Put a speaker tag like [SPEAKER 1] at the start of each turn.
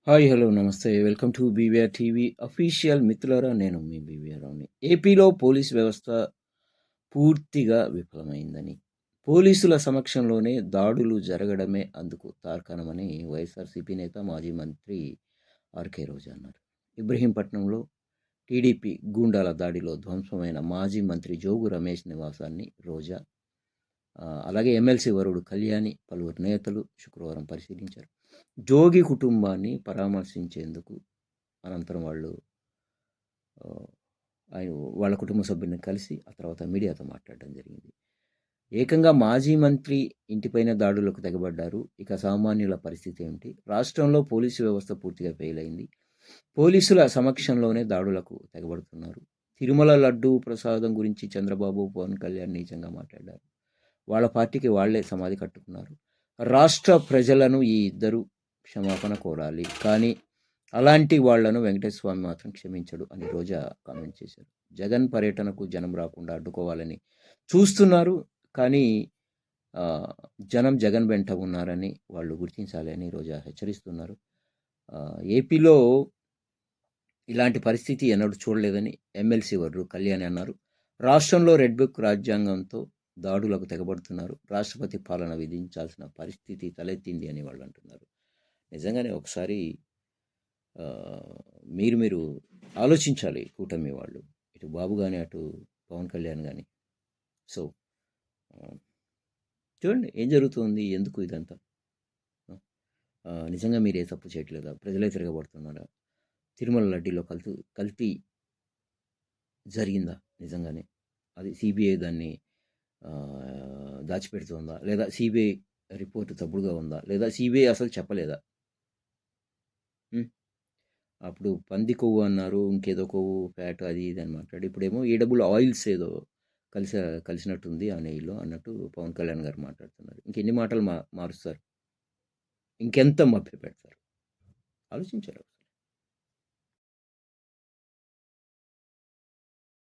[SPEAKER 1] Hi! Hello! నమస్తే. Welcome to BVR TV official మిత్రులారా నేను మీ బీవీఆర్ రావుని. ఏపీలో పోలీస్ వ్యవస్థ పూర్తిగా విఫలమైందని, పోలీసుల సమక్షంలోనే దాడులు జరగడమే అందుకు తార్కాణమని వైఎస్ఆర్‌సీపీ నేత, మాజీ మంత్రి ఆర్‌కే రోజా అన్నారు. ఇబ్రహీంపట్నంలో టీడీపీ గూండాల దాడిలో ధ్వంసమైన మాజీ మంత్రి జోగు రమేష్ నివాసాన్ని రోజా, అలాగే ఎమ్మెల్సీ వరుడు కళ్యాణి, పలువురు నేతలు శుక్రవారం పరిశీలించారు. జోగి కుటుంబాన్ని పరామర్శించేందుకు అనంతరం వాళ్ళు ఆహ్, ఆయన వాళ్ళ కుటుంబ సభ్యుల్ని కలిసి ఆ తర్వాత మీడియాతో మాట్లాడడం జరిగింది. ఏకంగా మాజీ మంత్రి ఇంటిపైన దాడులకు తెగబడ్డారు. ఇక సామాన్యుల పరిస్థితి ఏమిటి? రాష్ట్రంలో పోలీసు వ్యవస్థ పూర్తిగా ఫెయిల్ అయింది. పోలీసుల సమక్షంలోనే దాడులకు తెగబడుతున్నారు. తిరుమల లడ్డూ ప్రసాదం గురించి చంద్రబాబు, పవన్ కళ్యాణ్ నీచంగా మాట్లాడారు. వాళ్ళ పార్టీకి వాళ్ళే సమాధి కట్టుకున్నారు. రాష్ట్ర ప్రజలను ఈ ఇద్దరు క్షమాపణ కోరాలి. కానీ అలాంటి వాళ్లను వెంకటేశ్వర స్వామి మాత్రం క్షమించడు అని రోజా కామెంట్ చేశారు. జగన్ పర్యటనకు జనం రాకుండా అడ్డుకోవాలని చూస్తున్నారు. కానీ జనం జగన్ వెంట ఉన్నారని వాళ్ళు గుర్తించాలి అని రోజా హెచ్చరిస్తున్నారు. ఏపీలో ఇలాంటి పరిస్థితి ఎన్నడూ చూడలేదని ఎమ్మెల్సీ వర్రు కళ్యాణి అన్నారు. రాష్ట్రంలో రెడ్ బుక్ రాజ్యాంగంతో దాడులకు తెగబడుతున్నారు. రాష్ట్రపతి పాలన విధించాల్సిన పరిస్థితి తలెత్తింది అని వాళ్ళు అంటున్నారు. నిజంగానే ఒకసారి మీరు ఆలోచించాలి కూటమి వాళ్ళు. ఇటు బాబు గాని, అటు పవన్ కళ్యాణ్ గాని. సో, చూడండి ఏం జరుగుతుంది? ఎందుకు ఇదంతా? నిజంగా మీరు ఏ తప్పు చేయట్లేదా? ప్రజలే తిరగబడుతున్నారా? తిరుమల లడ్డీలో కల్తీ జరిగిందా నిజంగానే? అది సీబీఐ దాన్ని దాచిపెడుతోందా? లేదా సీబీఐ రిపోర్ట్ తప్పుడుగా ఉందా? లేదా సీబీఐ అసలు చెప్పలేదా? అప్పుడు పంది కొవ్వు అన్నారు. ఇంకేదో కొవ్వు, ఫ్యాట్ అది ఇది అని మాట్లాడి ఇప్పుడేమో ఈడబుల్ ఆయిల్స్ ఏదో కలిసినట్టుంది ఆ నెయ్యిలో అన్నట్టు పవన్ కళ్యాణ్ గారు మాట్లాడుతున్నారు. ఇంకెన్ని మాటలు మారుస్తారు? ఇంకెంత మభ్యపెడతారు? ఆలోచించారు.